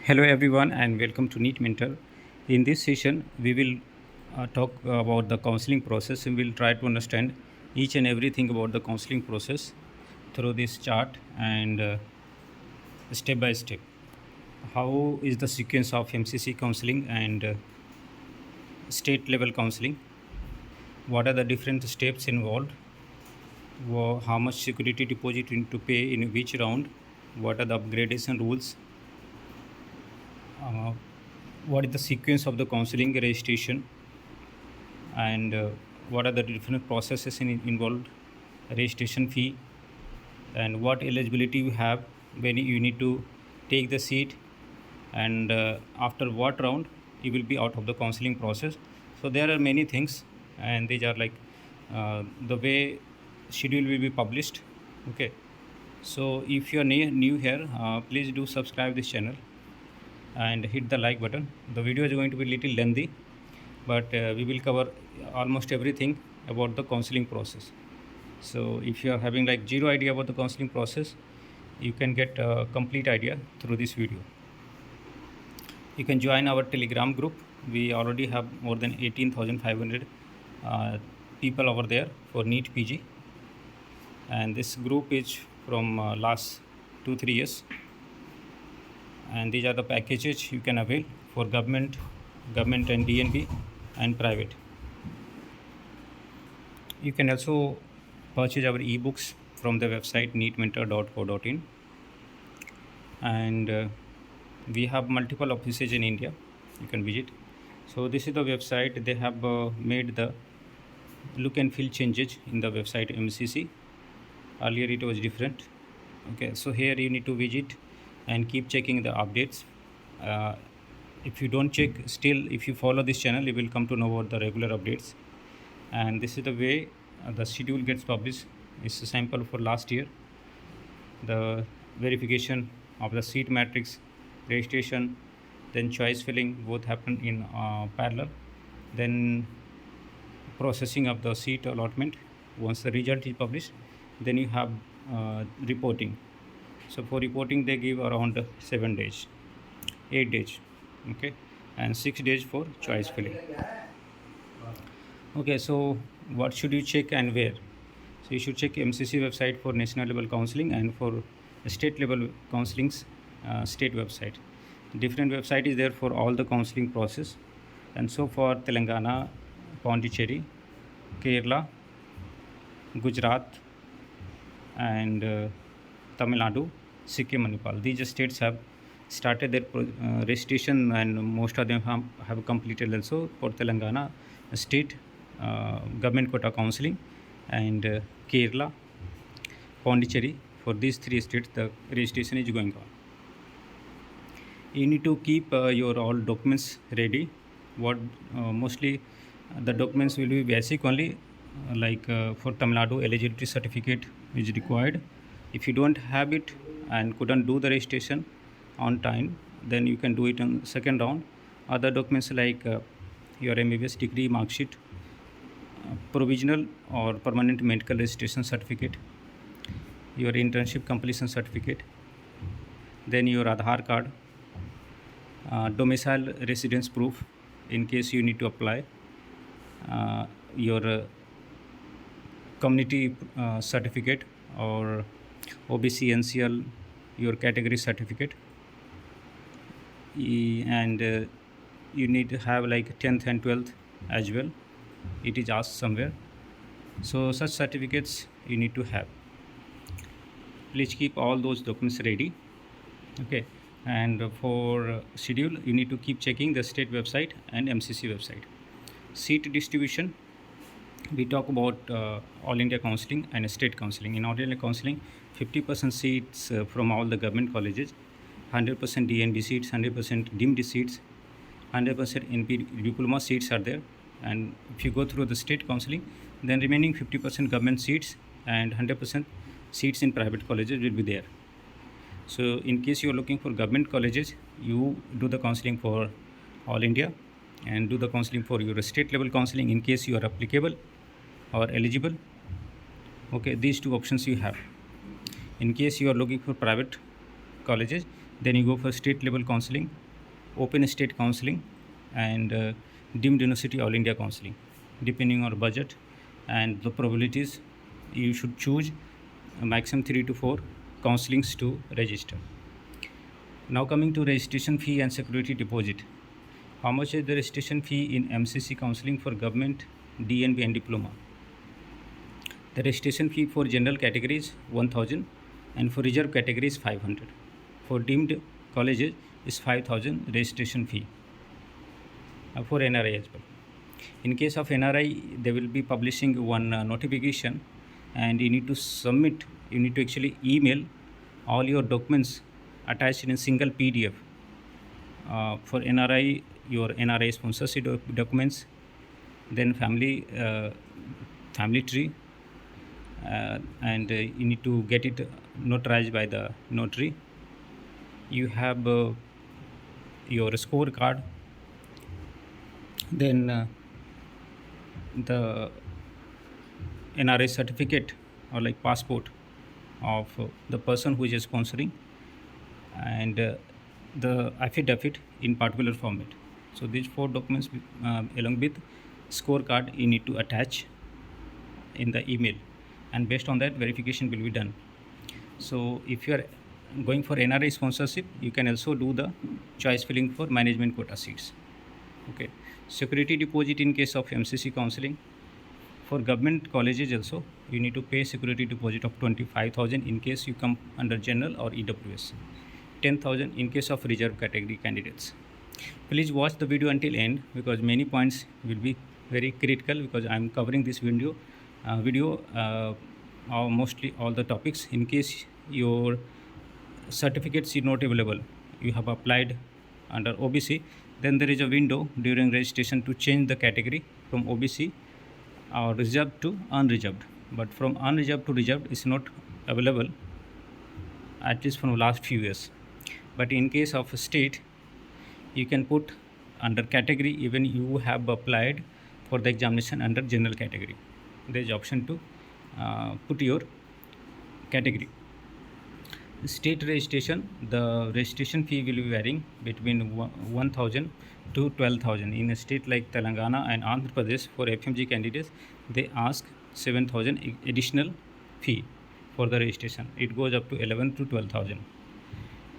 Hello everyone and welcome to NEET Mentor. In this session, we will talk about the counseling process and we'll try to understand each and everything about the counseling process through this chart and step by step. How is the sequence of MCC counseling and state level counseling? What are the different steps involved? How much security deposit you need to pay in which round? What are the upgradation rules? Uh, what is the sequence of the counseling registration and what are the different processes involved, registration fee, and what eligibility you have when you need to take the seat, and after what round you will be out of the counseling process. So there are many things, and these are like the way schedule will be published. Okay, so if you are new here, please do subscribe this channel and hit the like button. The video is going to be little lengthy, but we will cover almost everything about the counseling process. So if you are having like zero idea about the counseling process, you can get a complete idea through this video. You can join our Telegram group. We already have more than 18,500 people over there for NEET PG, and this group is from last 2-3 years, and these are the packages you can avail for government and DNB and private. You can also purchase our ebooks from the website neetmentor.co.in, and we have multiple offices in India you can visit. So this is the website. They have made the look and feel changes in the website MCC. Earlier it was different. Okay, so here you need to visit and keep checking the updates. If you don't check, still if you follow this channel, you will come to know about the regular updates. And this is the way the schedule gets published. It's a sample for last year. The verification of the seat matrix, registration, then choice filling both happen in parallel. Then processing of the seat allotment. Once the result is published, then you have reporting. So for reporting they give around 7 days, 8 days, okay, and 6 days for choice filling. Okay, so what should you check and where? So you should check MCC website for national level counseling and for state level counseling's state website. Different website is there for all the counseling process, and so for Telangana, Pondicherry, Kerala, Gujarat, and Tamil Nadu, Sikkim, and Nepal. These states have started their registration, and most of them have completed also. For Telangana, state government quota counseling, and Kerala, Pondicherry. For these 3 states, the registration is going on. You need to keep your all documents ready. What mostly the documents will be basic only, like for Tamil Nadu, eligibility certificate is required. If you don't have it and couldn't do the registration on time, then you can do it on second round. Other documents like your MBBS degree mark sheet, provisional or permanent medical registration certificate, your internship completion certificate, then your Aadhaar card, domicile residence proof in case you need to apply, your community certificate or OBC NCL, your category certificate, and you need to have like 10th and 12th as well. It is asked somewhere. So such certificates you need to have. Please keep all those documents ready. Okay, and for schedule you need to keep checking the state website and MCC website. Seat distribution, we talk about all India counseling and state counseling. In all India counseling, 50% seats from all the government colleges, 100% DNB seats, 100% deemed seats, 100% NP diploma seats are there. And if you go through the state counseling, then remaining 50% government seats and 100% seats in private colleges will be there. So in case you are looking for government colleges, you do the counseling for all India and do the counseling for your state level counseling in case you are applicable or eligible. Okay, these 2 options you have. In case you are looking for private colleges, Then you go for state level counseling, open state counseling, and deemed university all India counseling. Depending on budget and the probabilities, you should choose a maximum 3 to 4 counselings to register. Now coming to registration fee and security deposit. How much is the registration fee in MCC counseling for government, DNB and diploma? The registration fee for general category is 1000 and for reserve category is 500. For deemed colleges is 5000 registration fee for NRI as well. In case of NRI, they will be publishing one notification, and you need to submit, you need to actually email all your documents attached in a single PDF. For NRI, your NRI sponsorship documents, then family tree, and you need to get it notarized by the notary. You have your scorecard, then the NRI certificate or like passport of the person who is sponsoring, and the affidavit in particular format. So these 4 documents along with scorecard you need to attach in the email, and based on that verification will be done. So if you are going for NRI sponsorship, you can also do the choice filling for management quota seats. Okay, security deposit in case of MCC counseling. For government colleges also, you need to pay security deposit of 25,000 in case you come under general or EWS, 10,000 in case of reserve category candidates. Please watch the video until end, because many points will be very critical, because I am covering this video mostly all the topics. In case your certificates is not available, you have applied under OBC, then there is a window during registration to change the category from OBC or reserved to unreserved. But from unreserved to reserved is not available, at least from last few years. But in case of state, you can put under category even you have applied for the examination under general category. There is option to put your category. State registration, the registration fee will be varying between 1000 to 12,000. In a state like Telangana and Andhra Pradesh, for FMG candidates, they ask 7,000 additional fee for the registration. It goes up to 11 to 12,000.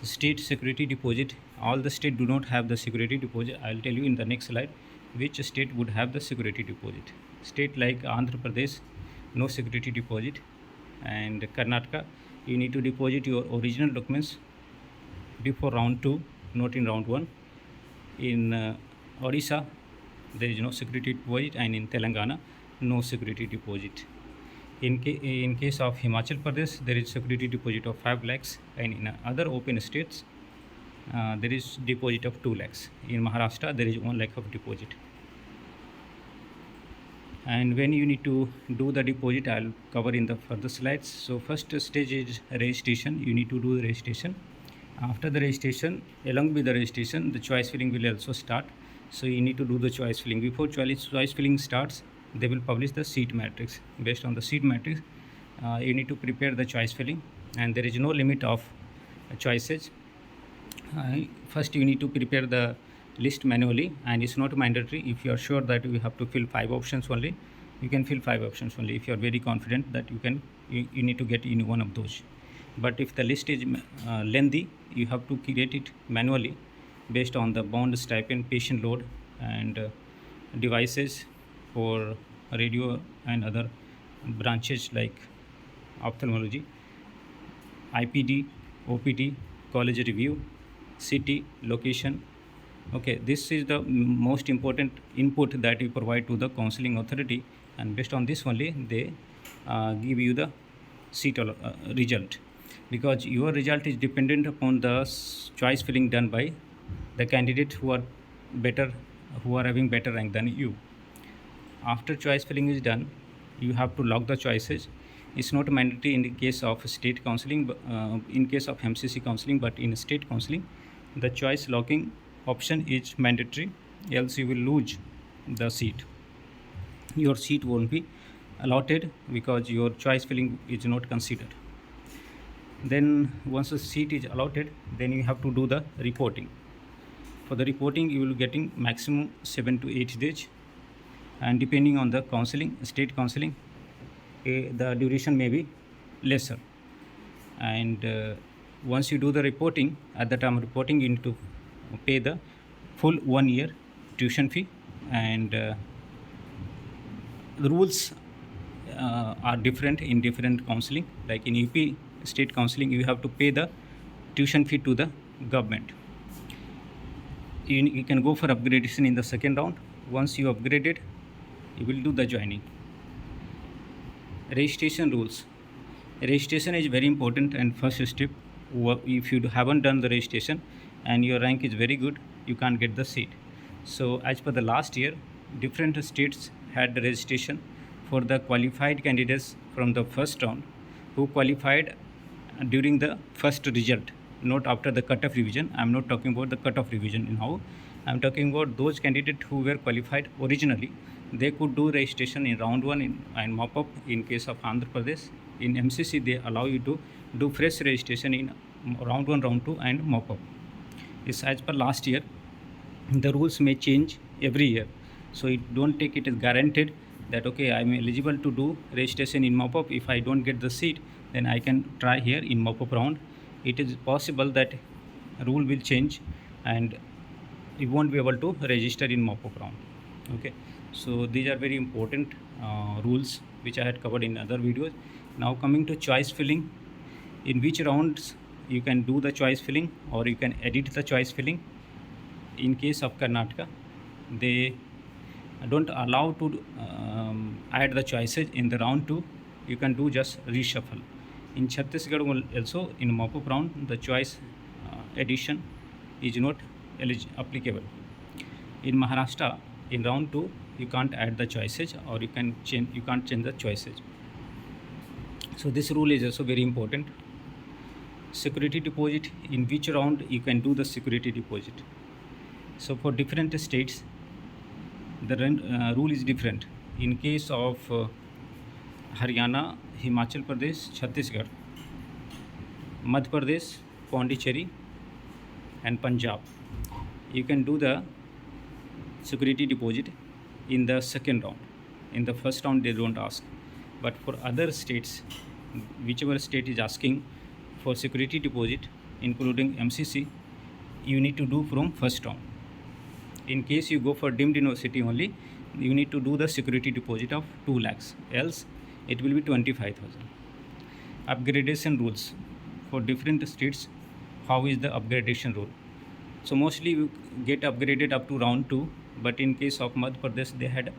State security deposit, all the state do not have the security deposit. I will tell you in the next slide which state would have the security deposit. State like Andhra Pradesh, no security deposit, and Karnataka, you need to deposit your original documents before round 2, not in round 1. In Odisha, there is no security deposit, and in Telangana, no security deposit. In case of Himachal Pradesh, there is security deposit of 5 lakhs, and in other open states, there is deposit of 2 lakhs. In Maharashtra, there is 1 lakh of deposit. And when you need to do the deposit, I'll cover in the further slides. So first stage is registration. You need to do the registration. After the registration, along with the registration, the choice filling will also start. So you need to do the choice filling. Before choice filling starts, they will publish the seat matrix. Based on the seat matrix, you need to prepare the choice filling, and there is no limit of choices. First you need to prepare the list manually, and it's not mandatory. If you are sure that you have to fill 5 options only, you can fill 5 options only. If you are very confident that you need to get in one of those. But if the list is lengthy, you have to create it manually based on the bond, stipend, patient load, and devices for radio and other branches like ophthalmology, IPD, OPD, college review, city, location. Okay, this is the most important input that you provide to the counseling authority, and based on this only they give you the seat result, because your result is dependent upon the choice filling done by the candidate who are having better rank than you. After choice filling is done, you have to log the choices. It's not mandatory in the case of state counseling, in case of MCC counseling, but in state counseling, the choice logging option is mandatory, else you will lose the seat. Your seat won't be allotted because your choice filling is not considered. Then once the seat is allotted, then you have to do the reporting. For the reporting, you will getting maximum 7 to 8 days, and depending on the counseling, state counseling, the duration may be lesser. And once you do the reporting, at the time of reporting, you need to pay the full 1 year tuition fee. And the rules are different in different counseling. Like in UP state counseling, you have to pay the tuition fee to the government. You can go for upgradation in the second round. Once you upgraded, you will do the joining. Registration rules. Registration is very important and first step. If you haven't done the registration and your rank is very good, you can't get the seat. So as per the last year, different states had the registration for the qualified candidates from the first round who qualified during the first result, not after the cut-off revision. I'm not talking about the cut-off revision now. I'm talking about those candidates who were qualified originally. They could do registration in round 1 and mop-up in case of Andhra Pradesh. In MCC, they allow you to do fresh registration in round 1, round 2 and mop-up. It's as per last year. The rules may change every year. So don't take it as guaranteed that okay, I'm eligible to do registration in mop-up. If I don't get the seat, then I can try here in mop-up round. It is possible that rule will change and you won't be able to register in mop-up round. Okay, so these are very important rules which I had covered in other videos. Now coming to choice filling, in which rounds you can do the choice filling or you can edit the choice filling. In case of Karnataka, they don't allow to add the choices in the round 2. You can do just reshuffle. In Chhattisgarh also, in mop-up round, the choice addition is not applicable. In Maharashtra, in round 2, you can't add the choices or you can't change the choices. So this rule is also very important. Security deposit, in which round you can do the security deposit. So for different states, the rule is different. In case of Haryana, Himachal Pradesh, Chhattisgarh, Madhya Pradesh, Pondicherry and Punjab, you can do the security deposit in the second round. In the first round, they don't ask. But for other states, whichever state is asking for security deposit, including MCC, you need to do from first round. In case you go for deemed university only, you need to do the security deposit of 2 lakhs, else it will be 25,000. Upgradation rules for different states. How is the upgradation rule? So mostly you get upgraded up to round 2, but in case of Madhya Pradesh, they had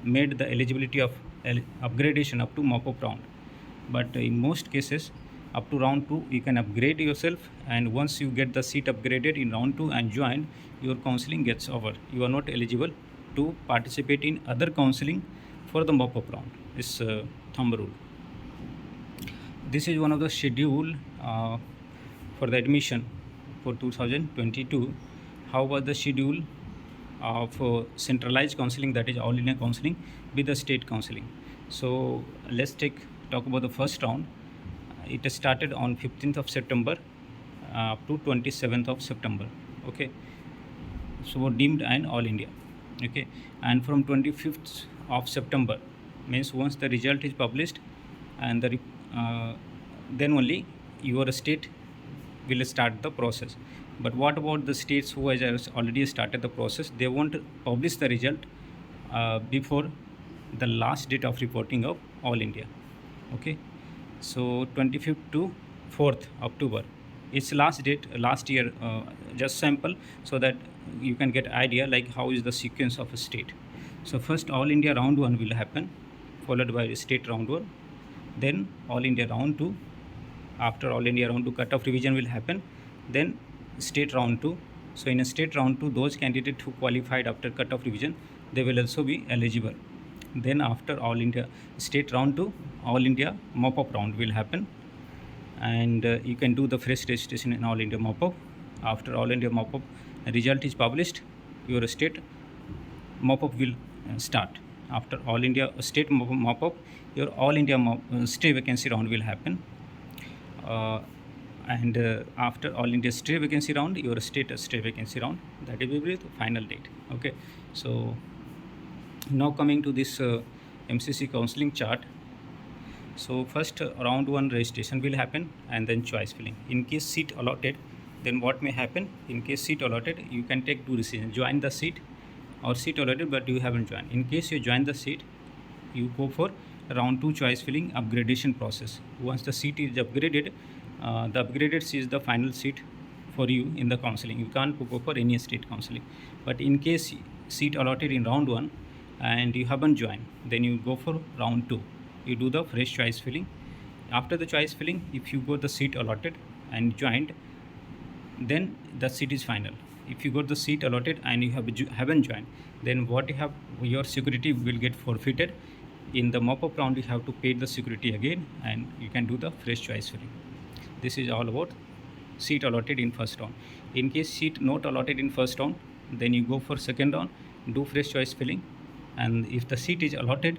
made the eligibility of upgradation up to mop-up round. But in most cases, up to round 2, you can upgrade yourself, and once you get the seat upgraded in round 2 and join, your counseling gets over. You are not eligible to participate in other counseling for the mop-up round. This thumb rule. This is one of the schedule for the admission for 2022. How was the schedule of centralized counseling, that is all India counseling, with the state counseling? So let's talk about the first round. It started on 15th of September up to 27th of September. Okay, so deemed and all India. Okay, and from 25th of September, means once the result is published, and then only your state will start the process. But what about the states who has already started the process? They won't publish the result before the last date of reporting of all India. Okay, so 25th to 4th October, it's last date last year. Just sample so that you can get idea like how is the sequence of a state. So first all India round 1 will happen, followed by state round 1, then all India round 2. After all India round 2, cut-off revision will happen, then state round 2. So in a state round 2, those candidates who qualified after cut-off revision, they will also be eligible. Then after all India state round 2, all India mop-up round will happen, and you can do the fresh registration in all India mop-up. After all India mop-up result is published, your state mop-up will start. After all India state mop-up, your all India state vacancy round will happen. and after all India state vacancy round, your state vacancy round, that will be the final date. Okay, so now coming to this MCC counseling chart. So first round 1 registration will happen, and then choice filling. In case seat allotted, then what may happen? In case seat allotted, you can take 2 decisions: join the seat, or seat allotted but you haven't joined. In case you join the seat, you go for round 2 choice filling upgradation process. Once the seat is upgraded, the upgraded seat is the final seat for you in the counseling. You can't go for any state counseling. But in case seat allotted in round 1 and you haven't joined, then you go for round 2. You do the fresh choice filling. After the choice filling, if you got the seat allotted and joined, then the seat is final. If you got the seat allotted and you haven't joined, then what you have, your security will get forfeited. In the mop-up round, you have to pay the security again, and you can do the fresh choice filling. This is all about seat allotted in first round. In case seat not allotted in first round, then you go for second round, do fresh choice filling, and if the seat is allotted,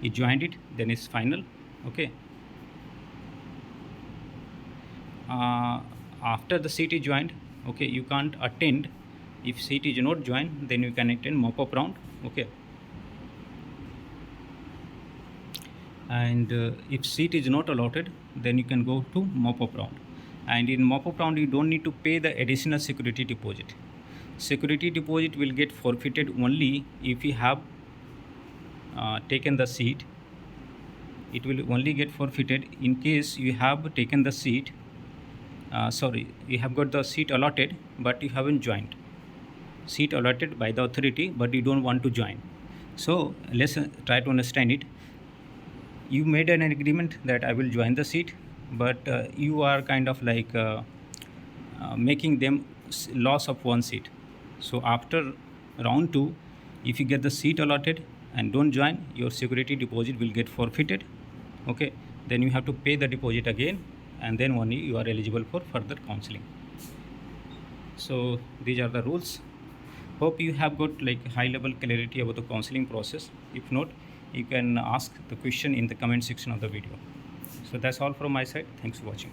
you joined it, then it's final. Okay. After the seat is joined, okay, you can't attend. If seat is not joined, then you can attend mop-up round. Okay. And if seat is not allotted, then you can go to mop-up round. And in mop-up round, you don't need to pay the additional security deposit. Security deposit will get forfeited only if you have taken the seat. It will only get forfeited in case you have taken the seat. You have got the seat allotted, but you haven't joined. Seat allotted by the authority, but you don't want to join. So let's try to understand it. You made an agreement that I will join the seat, but you are kind of like making them loss of 1 seat. So after round 2, if you get the seat allotted and don't join, your security deposit will get forfeited. Okay, then you have to pay the deposit again, and then only you are eligible for further counseling. So these are the rules. Hope you have got like high level clarity about the counseling process. If not, you can ask the question in the comment section of the video. So that's all from my side. Thanks for watching.